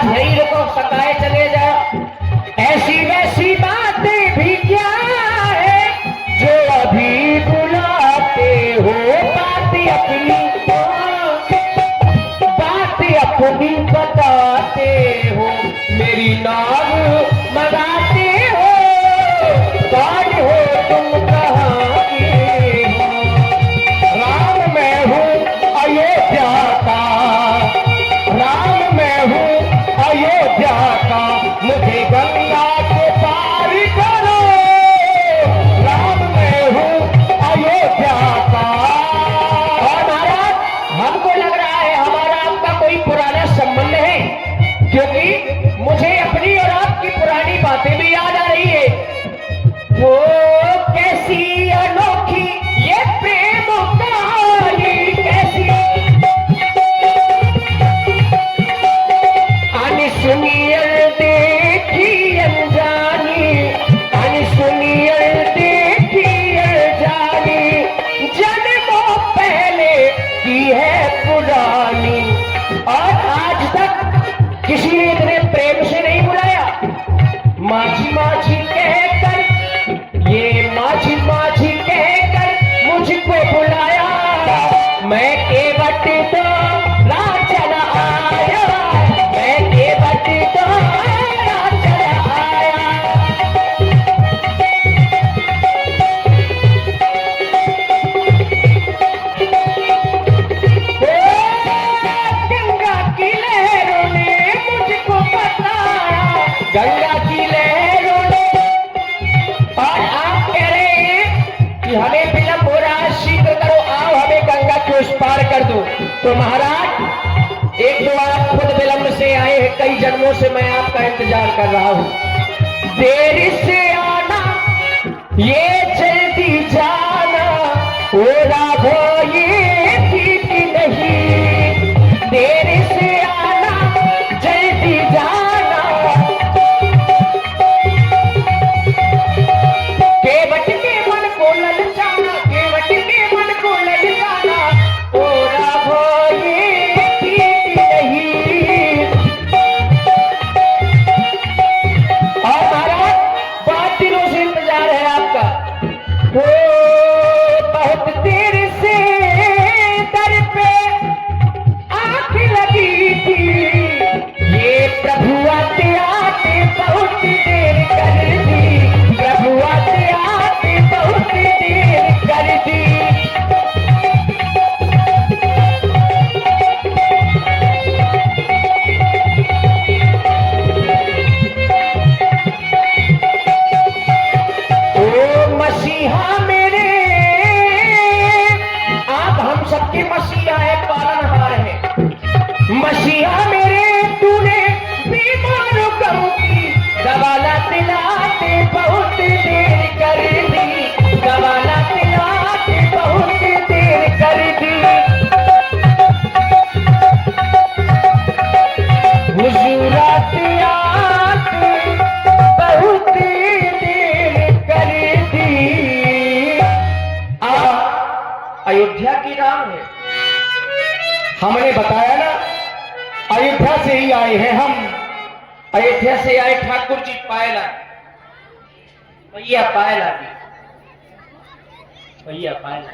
महाराज यही रुको, सताए चले जाओ। ऐसी वैसी बातें भी क्या है जो अभी बुलाते हो, बातें अपनी बताते हो, मेरी नाम मनाते हो, कौन हो तुम कहाँ के हो? राम मैं हूँ अयोध्या का, राम मैं हूँ अयोध्या का, मुझे गंगा के पार करो, राम मैं हूँ अयोध्या का। और महाराज हमको लग रहा है हमारा आपका कोई पुराना संबंध है, क्योंकि मुझे अपनी और आपकी पुरानी बातें भी याद आ रही है। वो कैसी अनोखी ये प्रेम कहानी, कैसी अनसुनियल देखी अनजानी, अनसुनियल देखी अनजानी, जन्मों पहले की है पुरानी। और आज तक किसी ने इतने प्रेम से नहीं बुलाया। माझी माझी कहकर, ये माझी माझी कहकर मुझको बुलाया, मैं केवट तो रात चला आया, मैं केवट तो रात चला आया। गंगा की लहरों ने मुझको बताया, गंगा की लहरों ने। और आप कह रहे हैं कि हमें विलंब हो रहा है, शीघ्र करो, आओ हमें गंगा के उस पार कर दो। तो महाराज एक दो आप खुद विलंब से आए हैं, कई जन्मों से मैं आपका इंतजार कर रहा हूं। देर से आना ये जल्दी जाना, ओ राघो ये ठीक नहीं, देर से आना जल्दी जाना, केवट के मन को ललचाना, केवट के मन को ललचाना, ओ राघो ये ठीक नहीं। और महाराज बहुत दिनों से इंतजार है आपका, वो बहुत देर से दर पे आंख लगी थी, ये प्रभु आते आते बहुत देर कर दी, प्रभु आते आते बहुत देर कर दी। ओ मसीहा मेरे, आप हम सबके मसीहा है, पालनहार है। मसीहा मेरे तूने बीमारों की दवा लाते लाते बहुत देर कर दी, दवा लाते लाते बहुत देर कर दी। हुजूर आते आते बहुत देर कर दी। अयोध्या की राम है, हमने बताया ना, अयोध्या से ही आए हैं हम, अयोध्या से आए ठाकुर जी पायला, भैया पायला जी, भैया पायला।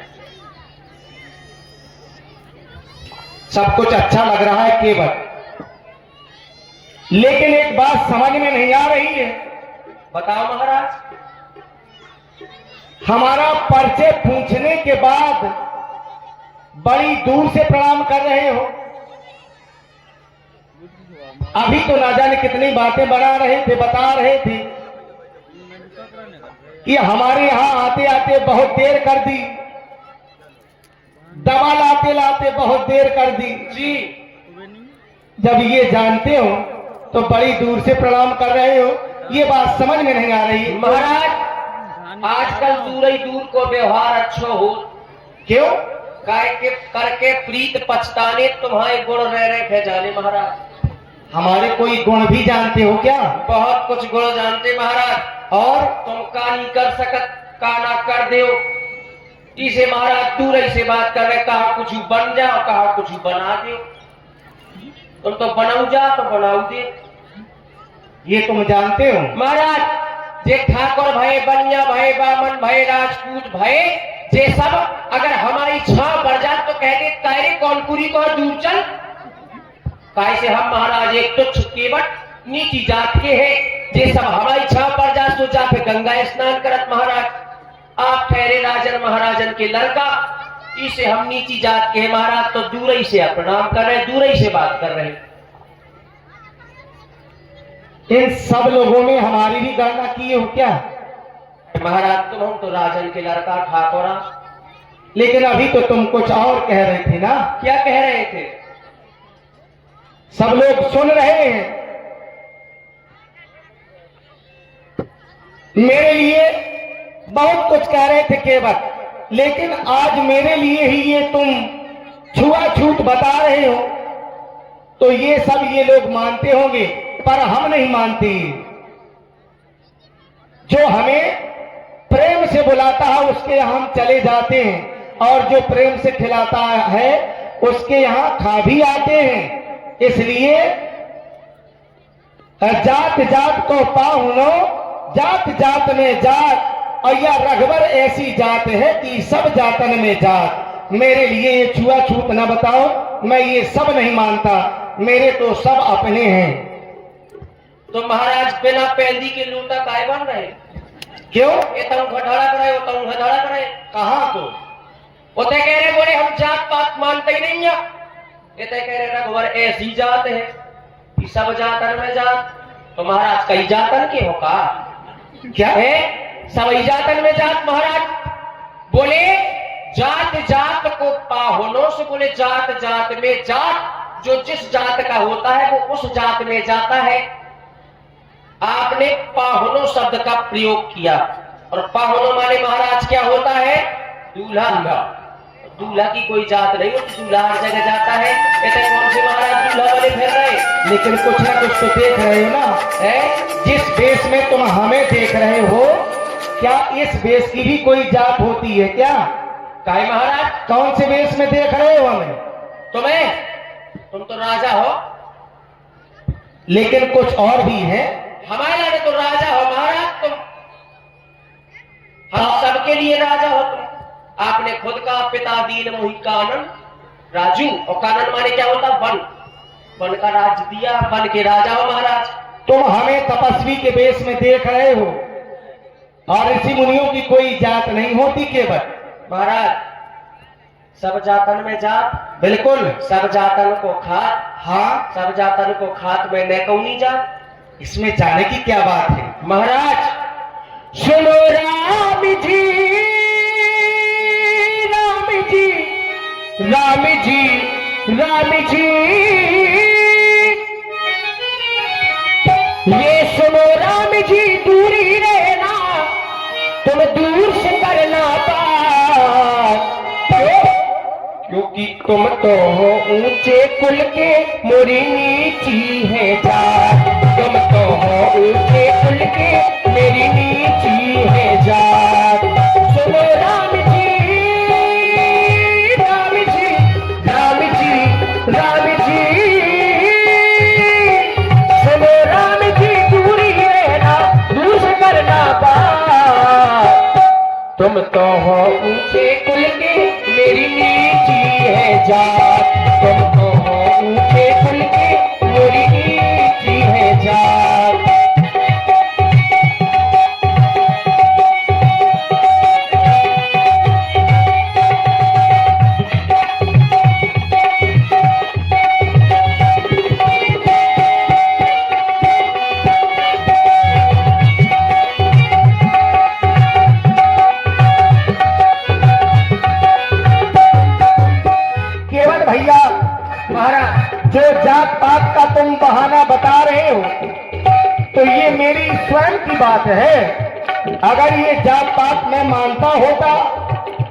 सब कुछ अच्छा लग रहा है केवल, लेकिन एक बात समझ में नहीं आ रही है। बताओ महाराज। हमारा परिचय पूछने के बाद बड़ी दूर से प्रणाम कर रहे हो, अभी तो ना जाने कितनी बातें बना रहे थे, बता रहे थे कि हमारे यहां आते आते बहुत देर कर दी, दवा लाते लाते बहुत देर कर दी। जी, जब ये जानते हो तो बड़ी दूर से प्रणाम कर रहे हो, ये बात समझ में नहीं आ रही। महाराज आजकल दूर ही दूर को व्यवहार अच्छा हो, क्यों करके प्रीत पछताने तुम्हारे गुण रह रहे थे जाने। महाराज हमारे कोई गुण भी जानते हो क्या? बहुत कुछ गुण जानते महाराज। और तुम का नहीं कर सकत, का ना कर दो, इसे महाराज दूर ही से बात कर रहे, कहा कुछ बन जाओ, कहा कुछ बना दो। तुम तो बनाऊ जा तो बनाऊ दे। ये तुम जानते हो महाराज जे ठाकुर भय, बनिया भय, बामन भय, राजपूत भय, जे सब अगर हमारी छांव बढ़ जाए तो कहते तारे कौन कुरी को दूर चल। काहे से हम महाराज एक तुच्छ केवट नीची जात के हैं, जे सब हमारी छांव पड़ जाए तो जा पे गंगा स्नान करत। महाराज आप ठहरे राजन महाराजन के लड़का, इसे हम नीची जात के हैं महाराज, तो दूर ही से प्रणाम कर रहे, दूर ही से बात कर रहे। इन सब लोगों में हमारी भी गणना की हो क्या? महाराज तुम हम तो राजन के लड़का ठाकुरा। लेकिन अभी तो तुम कुछ और कह रहे थे ना? क्या कह रहे थे? सब लोग सुन रहे हैं। मेरे लिए बहुत कुछ कह रहे थे केवल, लेकिन आज मेरे लिए ही ये तुम छुआछूत बता रहे हो, तो ये सब ये लोग मानते होंगे, पर हम नहीं मानते। जो हमें प्रेम से बुलाता है उसके यहाँ हम चले जाते हैं, और जो प्रेम से खिलाता है उसके यहाँ खा भी आते हैं। इसलिए जात जात को पाहुनो, जात जात में जात, और यह रघुवर ऐसी जात है कि सब जातन में जात। मेरे लिए ये छुआछूत न बताओ, मैं ये सब नहीं मानता, मेरे तो सब अपने हैं। तो महाराज बिना पैदी के लूटा काय बन रहे? क्यों? ये तुम घटाड़ा करे, वो तुम घटाड़ा करे। कहाँ तो वो तय कह रहे बोले हम जात पात मानते ही नहीं है। ये तय कह रहे रघुवर ऐसी जात है कि सब जातन में जात। तो महाराज कई जातन के हो का? क्या है सभी जातन में जात। महाराज बोले जात जात को पाहुनों से, बोले जात जात में जात, जो जिस जात का होता है वो उस जात में जाता है। आपने पाहुनों शब्द का प्रयोग किया, और पाहुनों माने महाराज क्या होता है? दूल्हा। दूल्हा की कोई जात नहीं होती, दूल्हा हर जगह जाता है। कहते कौन से महाराज दूल्हा वाले फिर रहे? लेकिन कुछ ना कुछ तो देख रहे हो ना? है जिस बेस में तुम हमें देख रहे हो, क्या इस बेस की भी कोई जात होती है क्या? काहे महाराज? कौन से बेस में देख रहे हो हमें? तुम तो राजा हो, लेकिन कुछ और भी है। हमारे लिए तो राजा हो महाराज तुम, हम सबके लिए राजा हो तुम। आपने खुद का पिता दीन मोहि कानन राजू, और कानन माने क्या होता? वन। वन का राज दिया, वन के राजा हो महाराज। तुम हमें तपस्वी के बेस में देख रहे हो, और ऋषि मुनियों की कोई जात नहीं होती केवल। महाराज सब जातन में जात, बिल्कुल। सब जातन को खात। हाँ, सब जातन को खात में न कौनी जात। इसमें जाने की क्या बात है? महाराज सुनो राम जी, राम जी, राम जी, राम जी, ये सुनो राम जी, दूरी रहना, तुम दूर से करना बात। क्योंकि तुम तो हो ऊंचे कुल के, मोरी नीची है जात। तुम तो हो ऊंचे कुल के, मेरी नीची है जात। सुनो राम जी, राम जी, राम जी, राम जी, सुनो राम जी, दूरी रहना, दूर से करना बात। तुम तो हो ऊंचे कुल के, मेरी नीची है जात। तुम तो हो ऊंचे कुल के, मेरी नीची है जात। जो जात पात का तुम बहाना बता रहे हो, तो ये मेरी स्वयं की बात है। अगर ये जात पात मैं मानता होता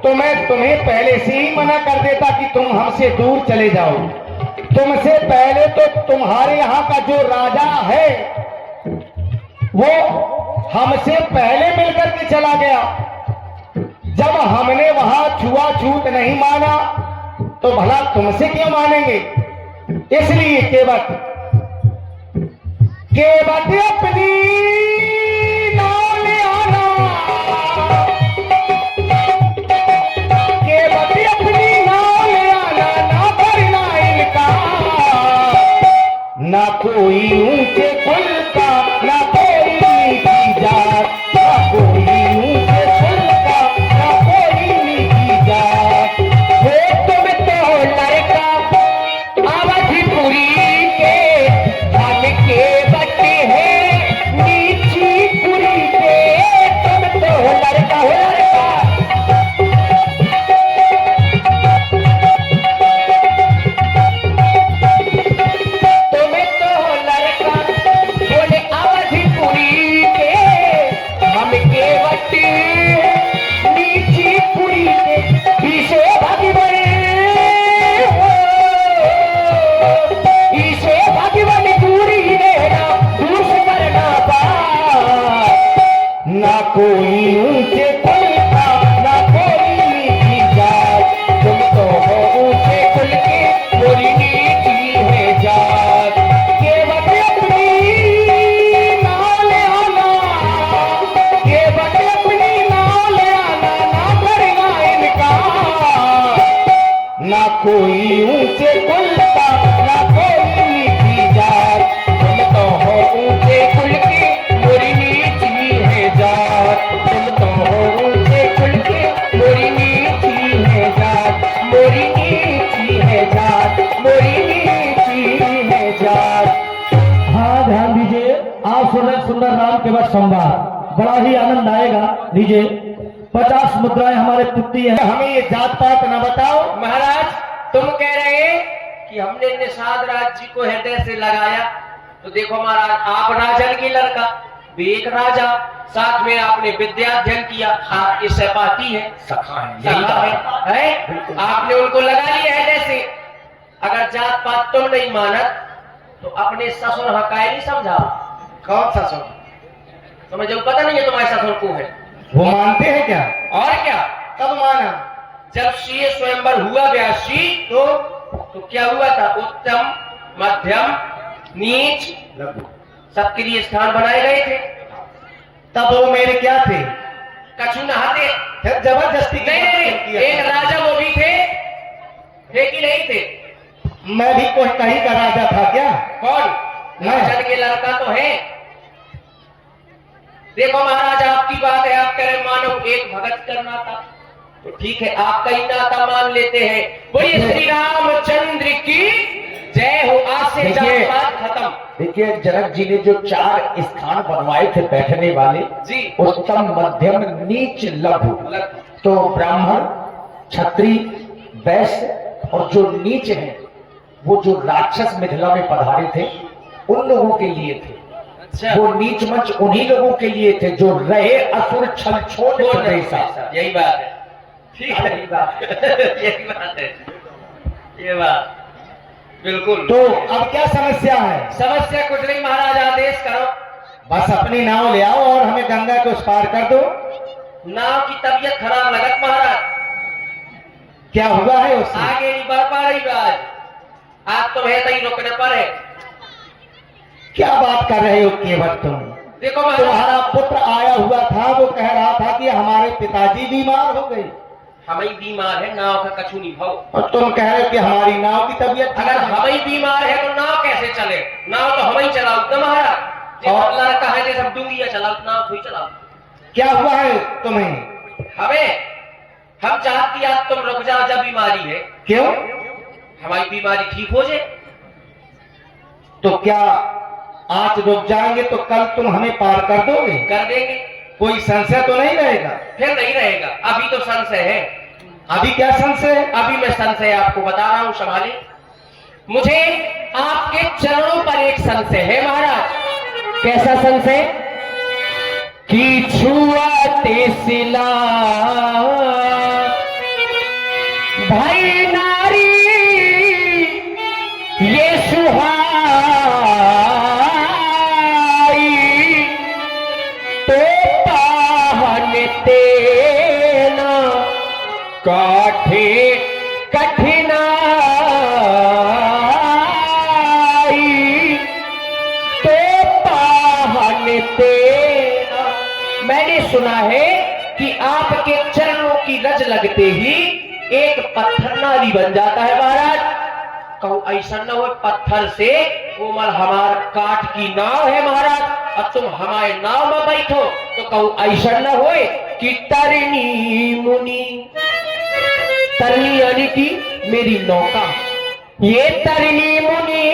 तो मैं तुम्हें पहले से ही मना कर देता कि तुम हमसे दूर चले जाओ। तुमसे पहले तो तुम्हारे यहाँ का जो राजा है वो हमसे पहले मिलकर के चला गया। जब हमने वहां छुआछूत नहीं माना तो भला तुमसे क्यों मानेंगे? इसलिए केवट अपनी नाव ले आना, केवट अपनी नाव ले आना, ना करना इनका, ना कोई ऊंचे कुल का, ना कोई नीची जात, ना कोई ऊंचे कुल का, ना कोई नीची जात। वो तुम तो लड़का अवधपुरी के, हम केवट हैं नीची पुरी के। तुम तो लड़का हो लड़का, तुम तो लड़का बोले अवधपुरी के, हम केवट नीची पुरी के। ईशे भगवन, ईशे भगवन दूरी रहना, दूर से करना पार। ना कोई ऊंचे कुल का, ना कोई नीची जात, तुम तो हो ऊंचे कुल के, मोरी नीची है जात। केवट अपनी नाव ले आना, केवट अपनी नाव ले आना, ना करना इनका, ना कोई ऊंचे कुल का, ना कोई नीची जात। तुम तो हो ऊंचे कुल के, मोरी नीची है जात। तुम तो हो ऊंचे कुल के, मोरी नीची है जात। मोरी नीची है जात, मोरी नीची है जात। हाँ ध्यान दीजिए, आप सुन रहे सुंदर राम के बाद संवाद, बड़ा ही आनंद आएगा। दीजिए 50 मुद्राएं हमारे पुत्री हैं। हमें ये जात पात न बताओ। महाराज तुम कह रहे कि हमने निषाद राज जी को हृदय से लगाया, तो देखो महाराज आप राजन की लड़का, भी एक राजा, साथ में आपने विद्याध्ययन किया, आपकी सहपाठी है, सखा है, सखा है? आपने उनको लगा लिया हृदय से। अगर जात पात तुम नहीं मानत तो अपने ससुर हकाए नहीं समझा। कौन सा सुन? तुम्हें जब पता नहीं है तुम्हारे ससुर को है, वो मानते हैं क्या? और क्या? कब माना? जब शीय स्वयंवर हुआ व्यासी तो क्या हुआ था? उत्तम, मध्यम, नीच सबके लिए स्थान बनाए गए थे। तब वो मेरे क्या थे? कछु नहाते फिर जबरदस्ती की नहीं, बात नहीं, क्यों किया? एक राजा वो भी थे कि नहीं थे? मैं भी कोई कहीं का राजा था क्या? कौन? मैं। राजन के लड़का तो है। देखो महाराज आपकी बात है, आप कह रहे मानो एक भगत करना था, तो ठीक है आपका ही नाता मान लेते हैं। बोलिए श्री रामचंद्र की जय हो। आज से देखिए। जात पात खत्म। देखिए जनक जी ने जो 4 स्थान बनवाए थे बैठने वाले, जी। उत्तम, मध्यम, नीच, लघु, तो ब्राह्मण, क्षत्रिय, वैश्य और जो नीच हैं वो जो राक्षस मिथिला में पधारे थे उन लोगों के लिए थे। अच्छा वो नीच मंच उन्हीं लोगों के लिए थे जो रहे असुर छल छोड़ प्रदेशा। यही बात है, ठीक है, यही बात यही बात है, ये बात बिल्कुल। तो अब क्या समस्या है? समस्या कुछ नहीं महाराज, आदेश करो। बस अपनी नाव ले आओ और हमें गंगा को उस पार कर दो। नाव की तबीयत खराब लगत महाराज, क्या हुआ है उससे? आगे नहीं बढ़ पा रही बात, आप तो है ही रुकने पर है। क्या बात कर रहे हो केवट तुम? देखो महाराज, तुम्हारा पुत्र आया हुआ था, वो कह रहा था कि हमारे पिताजी बीमार हो गए, हम ही बीमार है, नाव का कछु नहीं भाव। और तुम कह रहे हो कि हमारी नाव की तबीयत अगर हम ही बीमार है तो नाव कैसे चले? नाव तो हम ही चलाओ ना महाराज। और- लड़का है जैसे सब डूंगिया चलाओ, नाव थोड़ी चलाओ। क्या हुआ है तुम्हें? हम चाहती आप तुम रुक जाओ, जब बीमारी है क्यों? हमारी बीमारी ठीक हो जाए। तो क्या आज रुक जाएंगे तो कल तुम हमें पार कर दोगे? कर देंगे, कोई संशय तो नहीं रहेगा? फिर नहीं रहेगा। अभी तो संशय है, अभी क्या संशय है? अभी मैं संशय आपको बता रहा हूं, संभाले। मुझे आपके चरणों पर एक संशय है महाराज। कैसा संशय? कि छुआते सिला भाई नारी ये सुहाई, तो पाहन तेना काठे कठिनाई। मैंने सुना है कि आपके चरणों की रज लगते ही एक पत्थर नाली बन जाता है महाराज। कहूँ ऐसा न हो पत्थर से कोमल हमार काठ की नाव है महाराज, और तुम हमारे नाव में बैठो। तो कहूँ ऐसा न हो कि तरनी मुनि, तरनी यानी कि मेरी नौका, ये तरनी मुनि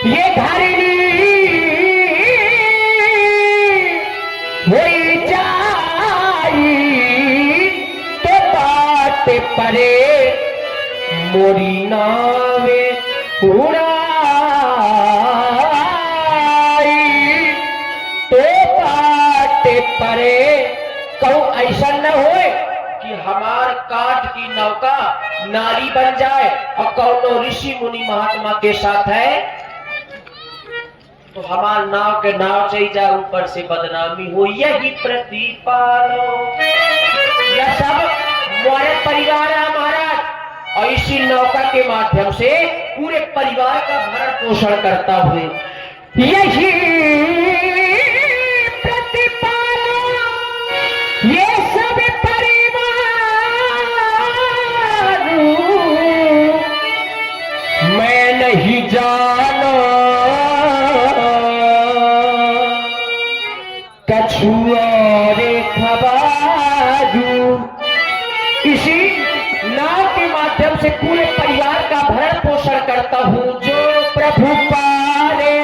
ये धरनी होई जाई तो बाट परे मोरी नावे उड़ाई, तो बाट परे। कहूँ ऐसा न होए कि हमार काठ की नौका नारी बन जाए और कौनो ऋषि मुनि महात्मा के साथ है तो हमार नाव के नाव से ही जा ऊपर से बदनामी हो। यही प्रतिपालो यह सब मोरे परिवार है महाराज, और इसी नौका के माध्यम से पूरे परिवार का भरण पोषण करता हुए यही प्रतिपालो ये सब परिवार मैं नहीं जाना कछुआरे खबारू। इसी नाव के माध्यम से पूरे परिवार का भरण पोषण करता हूँ। जो प्रभु पारे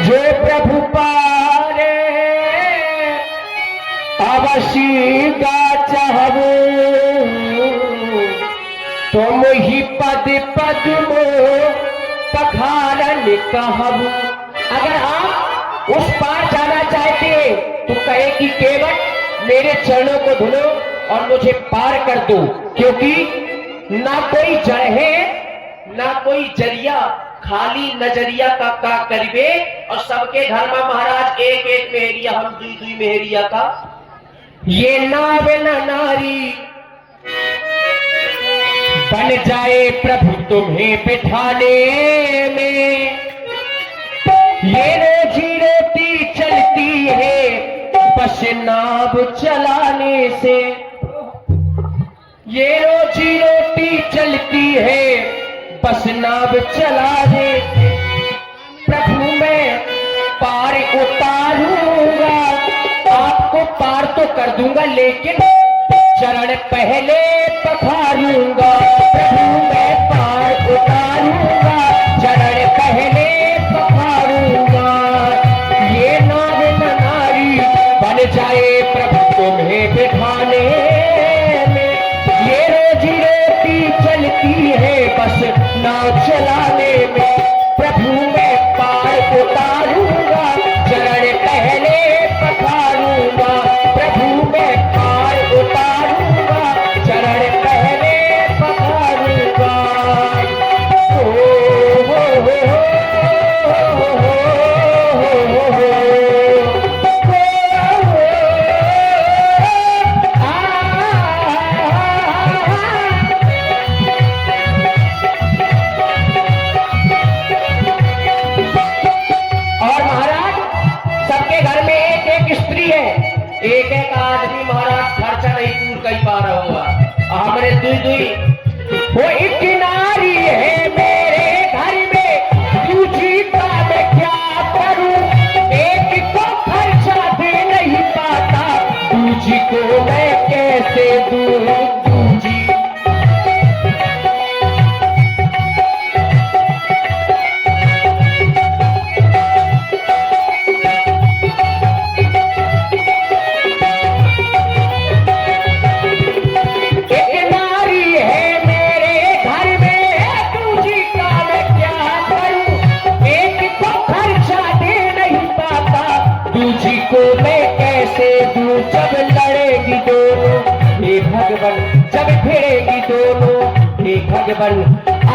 जो प्रभु पारे अवश्य का चाहबो तुम ही पद पद मो पखारन कहबू। अगर आप उस पार जाना चाहते तो कहे कि केवल मेरे चरणों को धुलो और मुझे पार कर दो, क्योंकि ना कोई जड़ है ना कोई जरिया, खाली नजरिया का करीबे। और सबके घर में महाराज एक एक मेहरिया, हम दुई दुई मेहरिया का ये नाव न नारी बन जाए प्रभु तुम्हें बिठाने में। ये रोजी रोटी चलती है बस नाव चलाने से, ये रोजी रोटी चलती है बस नाव चलाने से। प्रभु मैं पार उतारूंगा, आपको पार तो कर दूंगा लेकिन चरण पहले पखारूंगा। प्रभु मैं पार उतारूंगा, चरण पहले पखारूंगा। ये नाव न नारी बन जाए प्रभु तुम्हें बिठाने में। ये रोजी रोटी चलती है बस नाव चलाने में। प्रभु मैं पार उतारूंगा, चरण पहले पखारूंगा। प्रभु मैं पार उतारूंगा, चरण पहले पखारूंगा। और महाराज सबके घर में एक एक स्त्री है, एक एक आदमी महाराज खर्चा नहीं पूर कर पा रहा होगा। हमारे दुई दुई वो एक नारी है मेरे घर में, दूसरी का मैं क्या करूं। एक को खर्चा दे नहीं पाता, दूसरी को मैं कैसे दूं। दूसरी को मैं कैसे दूं। जब लड़ेगी दोनों हे भगवान, जब भिड़ेगी दोनों हे भगवान,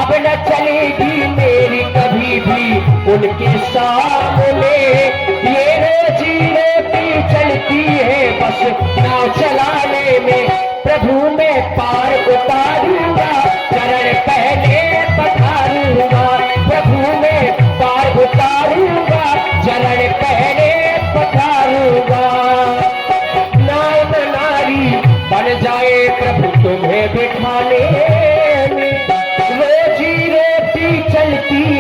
अब न चलेगी मेरी कभी भी उनके सामने। ये रोजी रोटी चलती है बस नाव चलाने में। प्रभु मैं पार उतारूंगा, चरण पहले पखारूंगा। प्रभु मैं पार उतारूंगा,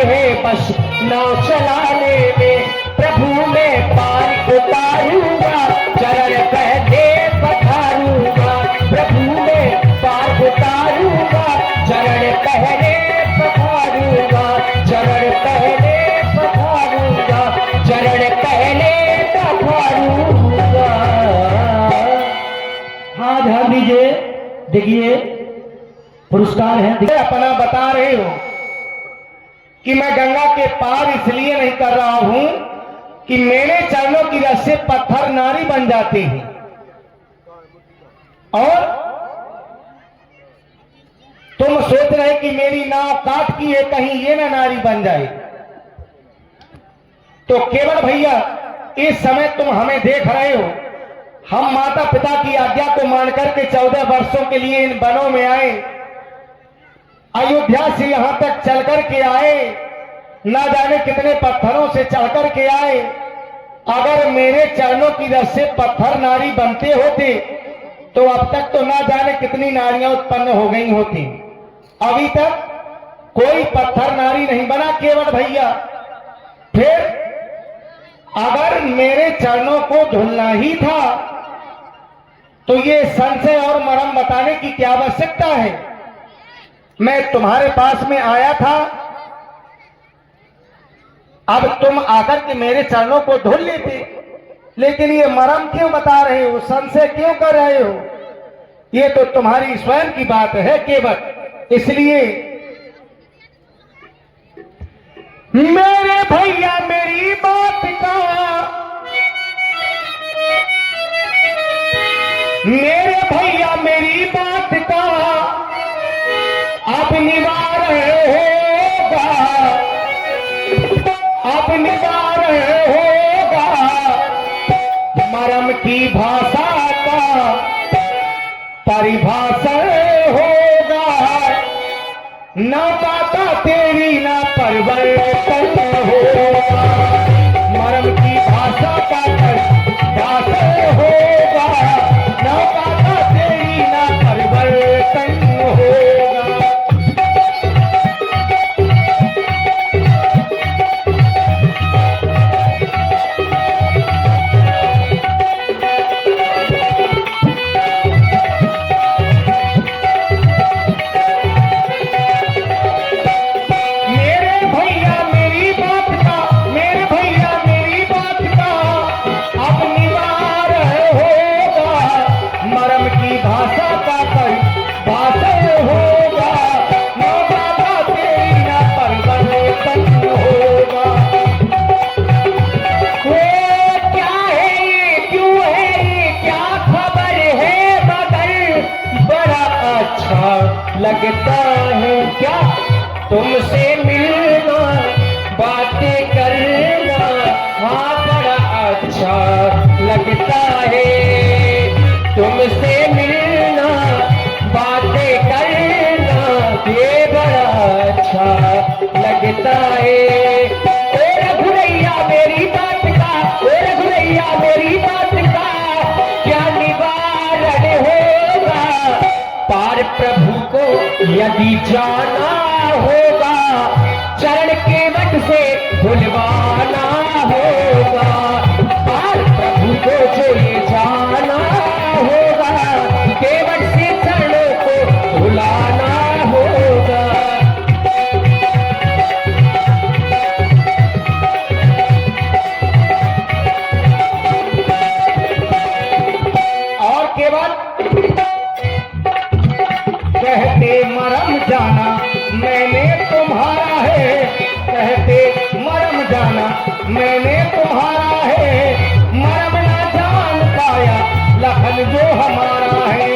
है बस नाव चलाने में, प्रभु मैं पार उतारूंगा, चरण पहले पधारूंगा, प्रभु मैं पार उतारूंगा, चरण पहले पधारूंगा, चरण पहले पधारूंगा, चरण पहले पधारूंगा। हाँ ध्यान दीजिए, देखिए पुरस्कार है। ये अपना बता रहे हो कि मैं गंगा के पार इसलिए नहीं कर रहा हूं कि मेरे चरणों की रस से पत्थर नारी बन जाते हैं, और तुम सोच रहे कि मेरी नाव काट की है, कहीं ये ना नारी बन जाए। तो केवल भैया इस समय तुम हमें देख रहे हो, हम माता पिता की आज्ञा को मानकर के 14 वर्षों के लिए इन वनों में आए, अयोध्या से यहां तक चल कर के आए, ना जाने कितने पत्थरों से चढ़ कर के आए। अगर मेरे चरणों की रस से पत्थर नारी बनते होते तो अब तक तो ना जाने कितनी नारियां उत्पन्न हो गई होती। अभी तक कोई पत्थर नारी नहीं बना केवल भैया। फिर अगर मेरे चरणों को धुलना ही था तो ये संशय और मरम बताने की क्या आवश्यकता है। मैं तुम्हारे पास में आया था, अब तुम आकर के मेरे चरणों को धुल लेते, लेकिन ये मरम क्यों बता रहे हो, संशय क्यों कर रहे हो? ये तो तुम्हारी स्वयं की बात है केवल। इसलिए मेरे भैया मेरी बात का, मेरे भैया मेरी बात का अब निवारण होगा, अब निवारण होगा, मरम की भाषा का परिभाषण होगा, ना पाता तेरी ना परिवर्तन होगा, मरम की भाषा का परिभाषण होगा, ना पाता तेरी ना परिवर्तन होगा। लगता है क्या तुमसे मिलना, बातें करना, हाँ बड़ा अच्छा लगता है तुमसे मिलना, बातें करना, ये बड़ा अच्छा लगता है। ओ रघुरैया मेरी बात का, ओ रघुरैया मेरी बात का क्या निवारण होगा, पार प्रभु को यदि जाना होगा, चरण के वट से भुलवाना होगा, पार प्रभु को जो ये जाना होगा, केवट से चरणों को भुलाना होगा। और केवल कहते मरम जाना मैंने तुम्हारा है, कहते मरम जाना मैंने तुम्हारा है, मरम ना जान पाया लखन जो हमारा है,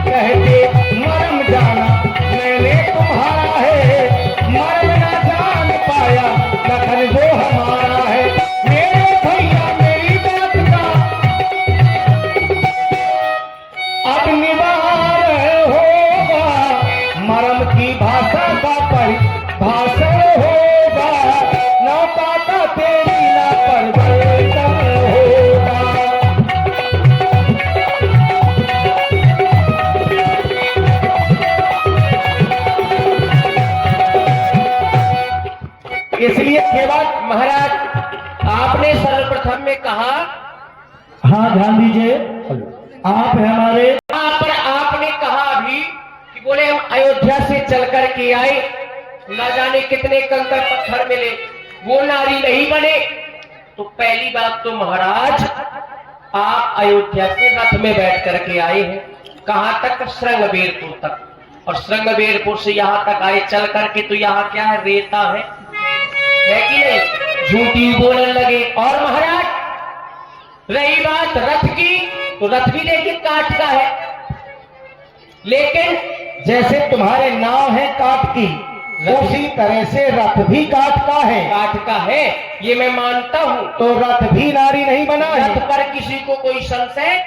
कहते मरम जाना मैंने तुम्हारा है, मरम ना जान पाया लखन जो हमारा है। मेरे भैया मेरी बात का अब निवारण होगा, मरम की भाषा का परिभाषण होगा, ना पाता तेरी ना परिवर्तन होगा। हाँ ध्यान दीजिए, आप है हमारे। यहाँ पर आपने कहा अभी कि बोले हम अयोध्या से चल कर के आए, ना जाने कितने कंकड़ पत्थर मिले, वो नारी नहीं बने। तो पहली बात तो महाराज, आप अयोध्या से रथ में बैठ करके आए हैं, कहां तक? श्रृंगबेरपुर तक। और श्रृंगबेरपुर से यहां तक आए चल करके, तो यहाँ क्या है? रेता है कि नहीं? झूठी बोलने लगे। और महाराज रही बात रथ की, तो रथ भी देखिए काठ का है, लेकिन जैसे तुम्हारे नाव है काठ की, उसी तरह से रथ भी काठ का है। काठ का है ये मैं मानता हूं। तो रथ भी नारी नहीं बना है। रथ पर किसी को कोई संशय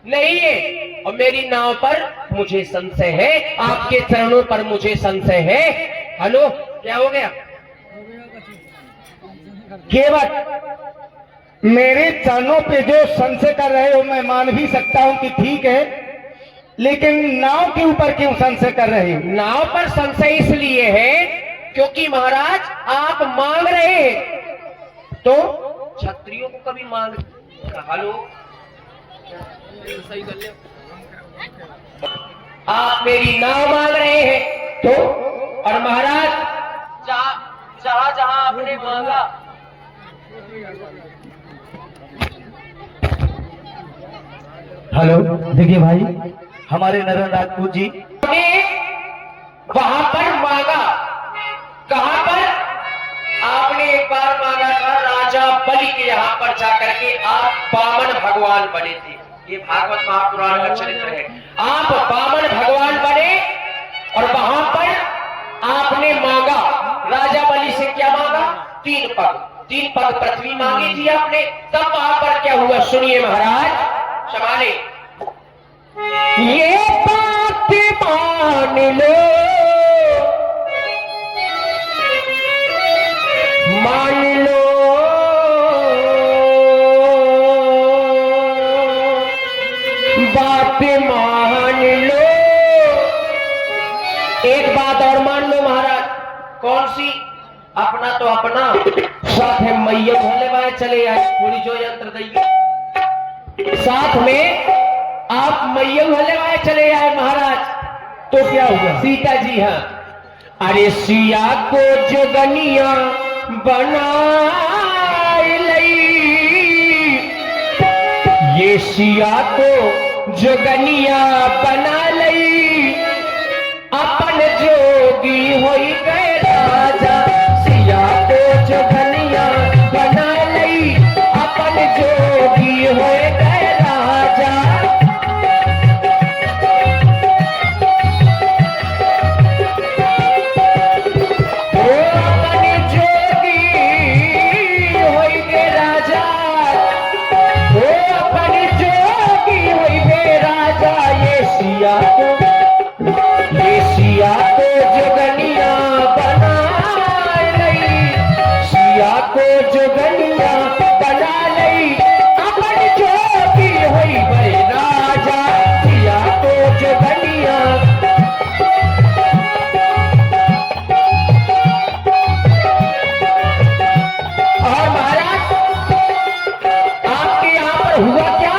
नहीं है, और मेरी नाव पर मुझे संशय है, आपके चरणों पर मुझे संशय है। हेलो, क्या हो गया? केवल मेरे चरणों पे जो संशय कर रहे हो मैं मान भी सकता हूं कि ठीक है, लेकिन नाव के ऊपर क्यों संशय कर रहे हो? नाव पर संशय इसलिए है क्योंकि महाराज आप मांग रहे हैं, तो क्षत्रियों को कभी मांग। हेलो, सही कर ले। आप मेरी नाव मांग रहे हैं, तो और महाराज जहां जहां आपने मांगा, हेलो देखिए भाई, हमारे नरेंद्र राजपूत जी ने वहां पर मांगा। कहां पर? आपने एक बार मांगा था राजा बलि के यहाँ पर जाकर के, आप वामन भगवान बने थे। ये भागवत महापुराण का चरित्र है। आप वामन भगवान बने और वहां पर आपने मांगा, राजा बलि से क्या मांगा? 3 पग पृथ्वी मांगी थी आपने। तब वहां पर क्या हुआ सुनिए महाराज, संभाले। ये बात मान लो, मान लो, बात मान लो। एक बात और मान लो महाराज। कौन सी? अपना तो अपना, साथ है मैया भोले बाए चले आए, थोड़ी जो यंत्र देंगे साथ में आप मैया भोले बाए चले आए महाराज। तो क्या हुआ? सीता जी, हाँ, अरे सिया को जोगनिया बना लई, ये सिया को जोगनिया बना लई, अपन जोगी होई गए राजा। सिया को जोगनिया बना लई, अपन जोगी होए गए राजा। ओ अपन जोगी होई गए राजा, ओ अपन जोगी होई गए राजा। ये सिया को जोगनिया बना लई, सिया को जोगनिया बना लई, अपन जोगी होई गए राजा। सिया को जोगनिया। और महाराज आपके यहाँ पर हुआ क्या?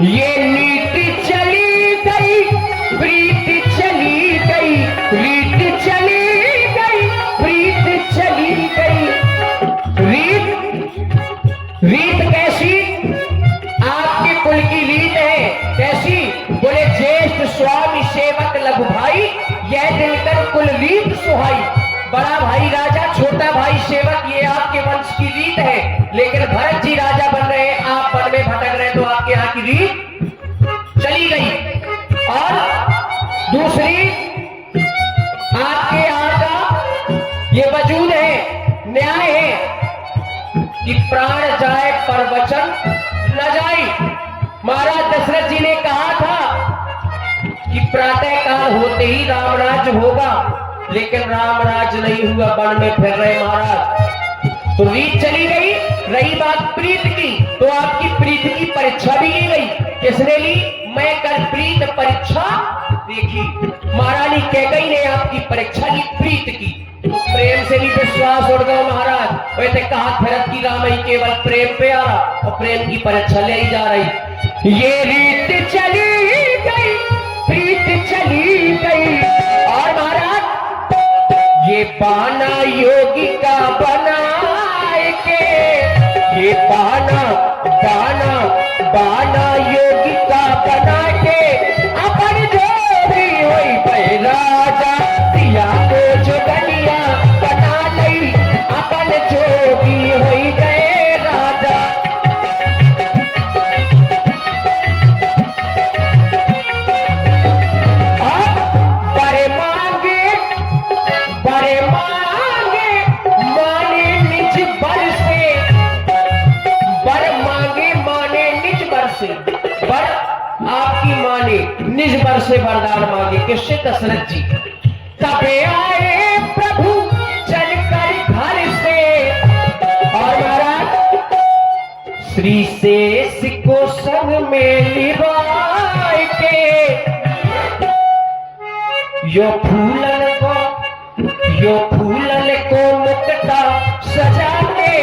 ये नीति चली गई, प्रीति चली गई, रीत चली गई, प्रीत चली गई। रीत कैसी? आपके कुल की रीत है। कैसी? बोले ज्येष्ठ स्वामी सेवक लघु भाई, यह दिनकर कुल रीत सुहाई। बड़ा भाई राजा, छोटा भाई सेवक, ये आपके वंश की रीत है। लेकिन भरत जी राजा बन रहे, आप वन में भटक रहे, तो आपके यहाँ की रीत चली गई। और दूसरी, आपके यहाँ का ये वजूद है, न्याय है कि प्राण जाए पर वचन न जाए। महाराज दशरथ जी ने कहा था कि प्रातः काल होते ही रामराज्य होगा, लेकिन रामराज नहीं हुआ, वन में फिर रहे महाराज। तो रीत चली गई। रही बात प्रीत की, तो आपकी प्रीत की परीक्षा भी ली गई। किसने ली? मैं कल प्रीत परीक्षा देखी। महारानी कैकेयी ने आपकी परीक्षा ली प्रीत की। प्रेम से भी विश्वास उड़ गया महाराज। वैसे कहा भरत की राम ही केवल प्रेम पे आ रहा और प्रेम की परीक्षा ले ही जा रही। ये रीत चली गई, प्रीत चली गई और महाराज ये बाना योगी का बनाए के, ये बाना योगी का बना के अपन जो भी हुई राजा दिया को जो गलिया बना लई, अपन जो भी हुई गए राजा। बड़े मांगे माने निज बर से, बर मांगे माने निज बर से, बर आपकी माने निज बर से वरदान मांगे। किससे? दशरथ जी। तबे आए प्रभु चलकर घर से और महाराज श्री शेष को संग में लिवाए के, यो फूलन को मुक्ता सजा के